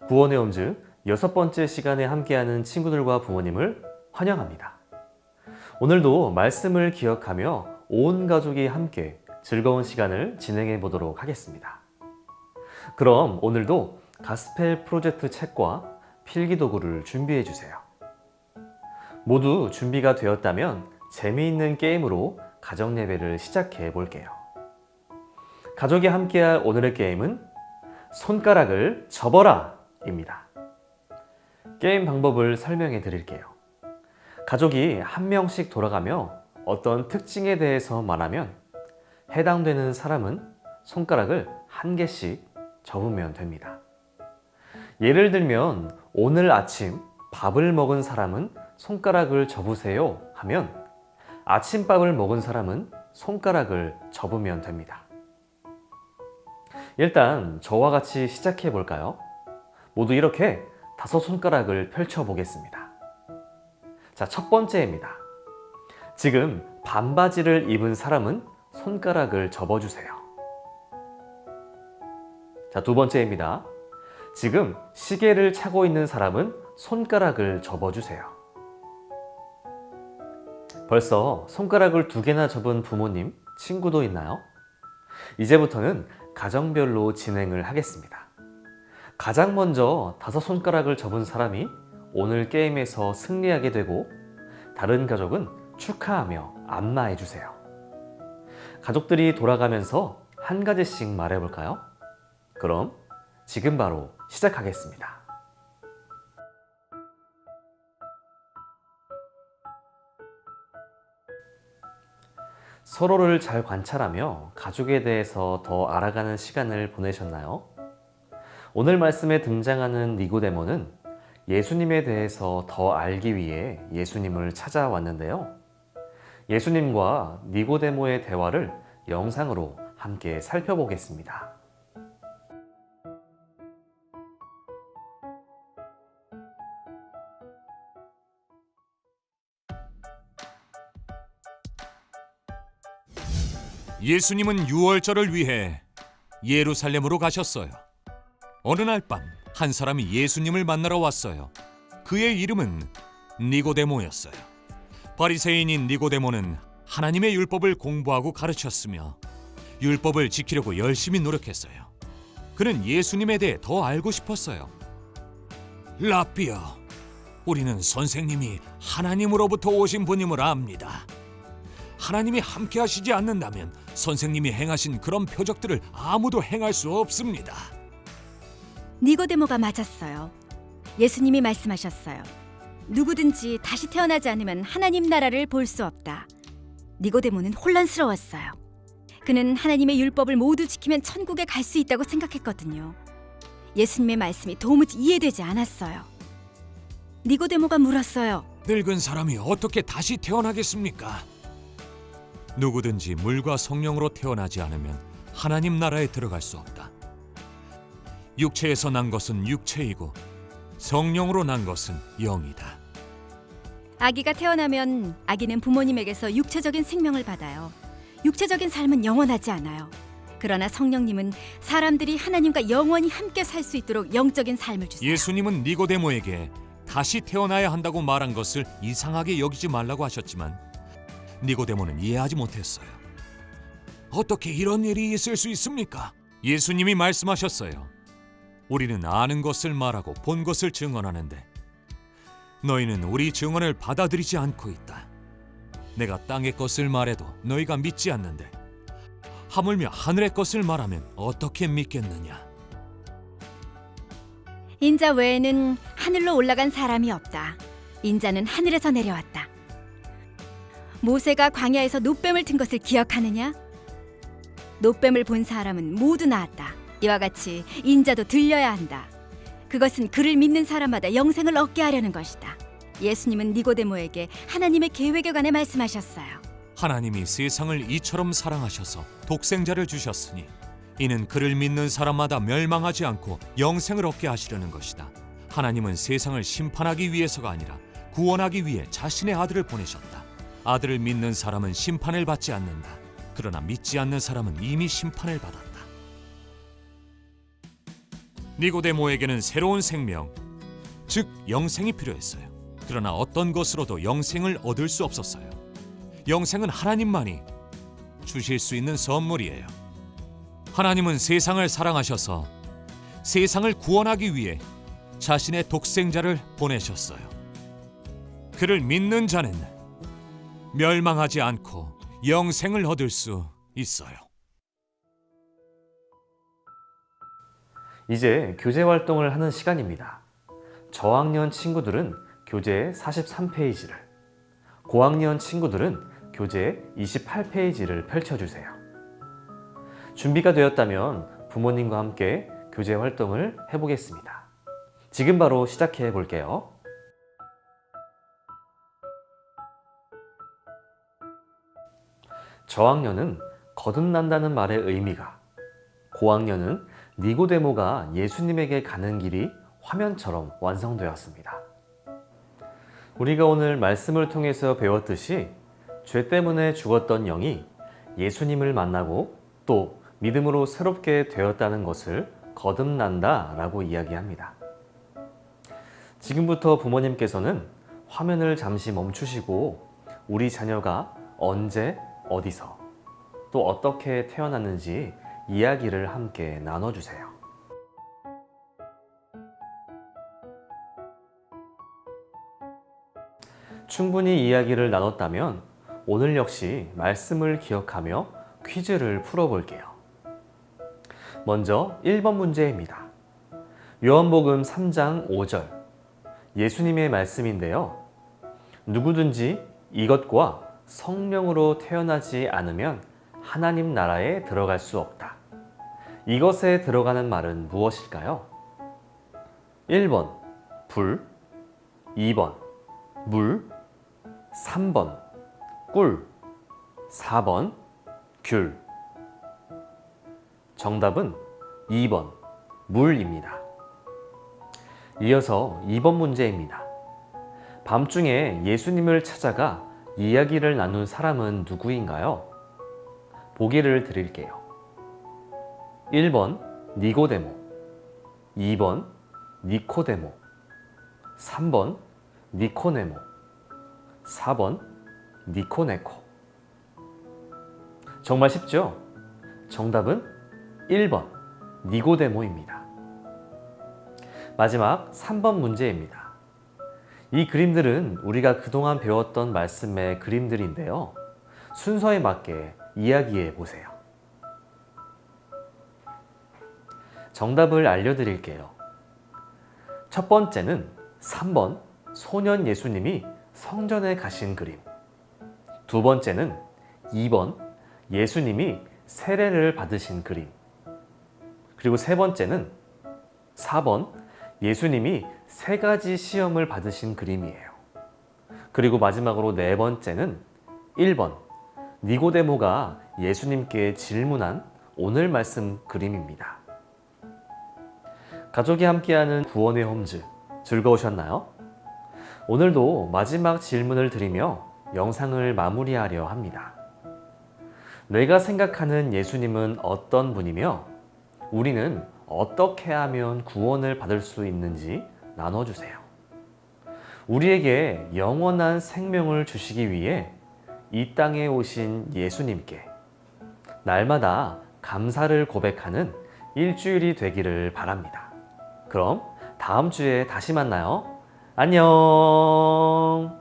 구원의 홈즈 6번째 시간에 함께하는 친구들과 부모님을 환영합니다. 오늘도 말씀을 기억하며 온 가족이 함께 즐거운 시간을 진행해 보도록 하겠습니다. 그럼 오늘도 가스펠 프로젝트 책과 필기도구를 준비해 주세요. 모두 준비가 되었다면 재미있는 게임으로 가정 예배를 시작해 볼게요. 가족이 함께할 오늘의 게임은 손가락을 접어라 입니다. 게임 방법을 설명해 드릴게요. 가족이 한 명씩 돌아가며 어떤 특징에 대해서 말하면 해당되는 사람은 손가락을 한 개씩 접으면 됩니다. 예를 들면 오늘 아침 밥을 먹은 사람은 손가락을 접으세요 하면 아침밥을 먹은 사람은 손가락을 접으면 됩니다. 일단 저와 같이 시작해 볼까요? 모두 이렇게 5손가락을 펼쳐 보겠습니다. 자, 첫 번째입니다. 지금 반바지를 입은 사람은 손가락을 접어주세요. 자, 두 번째입니다. 지금 시계를 차고 있는 사람은 손가락을 접어주세요. 벌써 손가락을 2개나 접은 부모님, 친구도 있나요? 이제부터는 가정별로 진행을 하겠습니다. 가장 먼저 5손가락을 접은 사람이 오늘 게임에서 승리하게 되고 다른 가족은 축하하며 안마해 주세요. 가족들이 돌아가면서 한 가지씩 말해 볼까요? 그럼 지금 바로 시작하겠습니다. 서로를 잘 관찰하며 가족에 대해서 더 알아가는 시간을 보내셨나요? 오늘 말씀에 등장하는 니고데모는 예수님에 대해서 더 알기 위해 예수님을 찾아왔는데요. 예수님과 니고데모의 대화를 영상으로 함께 살펴보겠습니다. 예수님은 유월절을 위해 예루살렘으로 가셨어요. 어느 날 밤 한 사람이 예수님을 만나러 왔어요. 그의 이름은 니고데모였어요. 바리새인인 니고데모는 하나님의 율법을 공부하고 가르쳤으며 율법을 지키려고 열심히 노력했어요. 그는 예수님에 대해 더 알고 싶었어요. 라삐여, 우리는 선생님이 하나님으로부터 오신 분임을 압니다. 하나님이 함께 하시지 않는다면 선생님이 행하신 그런 표적들을 아무도 행할 수 없습니다. 니고데모가 맞았어요. 예수님이 말씀하셨어요. 누구든지 다시 태어나지 않으면 하나님 나라를 볼 수 없다. 니고데모는 혼란스러웠어요. 그는 하나님의 율법을 모두 지키면 천국에 갈 수 있다고 생각했거든요. 예수님의 말씀이 도무지 이해되지 않았어요. 니고데모가 물었어요. 늙은 사람이 어떻게 다시 태어나겠습니까? 누구든지 물과 성령으로 태어나지 않으면 하나님 나라에 들어갈 수 없다. 육체에서 난 것은 육체이고 성령으로 난 것은 영이다. 아기가 태어나면 아기는 부모님에게서 육체적인 생명을 받아요. 육체적인 삶은 영원하지 않아요. 그러나 성령님은 사람들이 하나님과 영원히 함께 살 수 있도록 영적인 삶을 주세요. 예수님은 니고데모에게 다시 태어나야 한다고 말한 것을 이상하게 여기지 말라고 하셨지만 니고데모는 이해하지 못했어요. 어떻게 이런 일이 있을 수 있습니까? 예수님이 말씀하셨어요. 우리는 아는 것을 말하고 본 것을 증언하는데 너희는 우리 증언을 받아들이지 않고 있다. 내가 땅의 것을 말해도 너희가 믿지 않는데 하물며 하늘의 것을 말하면 어떻게 믿겠느냐? 인자 외에는 하늘로 올라간 사람이 없다. 인자는 하늘에서 내려왔다. 모세가 광야에서 놋뱀을 튼 것을 기억하느냐? 놋뱀을 본 사람은 모두 나았다. 이와 같이 인자도 들려야 한다. 그것은 그를 믿는 사람마다 영생을 얻게 하려는 것이다. 예수님은 니고데모에게 하나님의 계획에 관해 말씀하셨어요. 하나님이 세상을 이처럼 사랑하셔서 독생자를 주셨으니 이는 그를 믿는 사람마다 멸망하지 않고 영생을 얻게 하시려는 것이다. 하나님은 세상을 심판하기 위해서가 아니라 구원하기 위해 자신의 아들을 보내셨다. 아들을 믿는 사람은 심판을 받지 않는다. 그러나 믿지 않는 사람은 이미 심판을 받았다. 니고데모에게는 새로운 생명, 즉 영생이 필요했어요. 그러나 어떤 것으로도 영생을 얻을 수 없었어요. 영생은 하나님만이 주실 수 있는 선물이에요. 하나님은 세상을 사랑하셔서 세상을 구원하기 위해 자신의 독생자를 보내셨어요. 그를 믿는 자는 멸망하지 않고 영생을 얻을 수 있어요. 이제 교재 활동을 하는 시간입니다. 저학년 친구들은 교재 43페이지를, 고학년 친구들은 교재 28페이지를 펼쳐주세요. 준비가 되었다면 부모님과 함께 교재 활동을 해보겠습니다. 지금 바로 시작해 볼게요. 저학년은 거듭난다는 말의 의미가, 고학년은 니고데모가 예수님에게 가는 길이 화면처럼 완성되었습니다. 우리가 오늘 말씀을 통해서 배웠듯이 죄 때문에 죽었던 영이 예수님을 만나고 또 믿음으로 새롭게 되었다는 것을 거듭난다 라고 이야기합니다. 지금부터 부모님께서는 화면을 잠시 멈추시고 우리 자녀가 언제, 어디서, 또 어떻게 태어났는지 이야기를 함께 나눠주세요. 충분히 이야기를 나눴다면 오늘 역시 말씀을 기억하며 퀴즈를 풀어볼게요. 먼저 1번 문제입니다. 요한복음 3장 5절 예수님의 말씀인데요. 누구든지 이것과 성령으로 태어나지 않으면 하나님 나라에 들어갈 수 없다. 이것에 들어가는 말은 무엇일까요? 1번 불, 2번 물, 3번 꿀, 4번 귤. 정답은 2번 물입니다. 이어서 2번 문제입니다. 밤중에 예수님을 찾아가 이야기를 나눈 사람은 누구인가요? 보기를 드릴게요. 1번 니고데모, 2번 니코데모, 3번 니코네모, 4번 니코네코. 정말 쉽죠? 정답은 1번 니고데모입니다. 마지막 3번 문제입니다. 이 그림들은 우리가 그동안 배웠던 말씀의 그림들인데요. 순서에 맞게 이야기해 보세요. 정답을 알려드릴게요. 첫 번째는 3번 소년 예수님이 성전에 가신 그림. 두 번째는 2번 예수님이 세례를 받으신 그림. 그리고 세 번째는 4번 예수님이 세 가지 시험을 받으신 그림이에요. 그리고 마지막으로 네 번째는 1번 니고데모가 예수님께 질문한 오늘 말씀 그림입니다. 가족이 함께하는 구원의 홈즈 즐거우셨나요? 오늘도 마지막 질문을 드리며 영상을 마무리하려 합니다. 내가 생각하는 예수님은 어떤 분이며 우리는 어떻게 하면 구원을 받을 수 있는지 나눠주세요. 우리에게 영원한 생명을 주시기 위해 이 땅에 오신 예수님께 날마다 감사를 고백하는 일주일이 되기를 바랍니다. 그럼 다음 주에 다시 만나요. 안녕.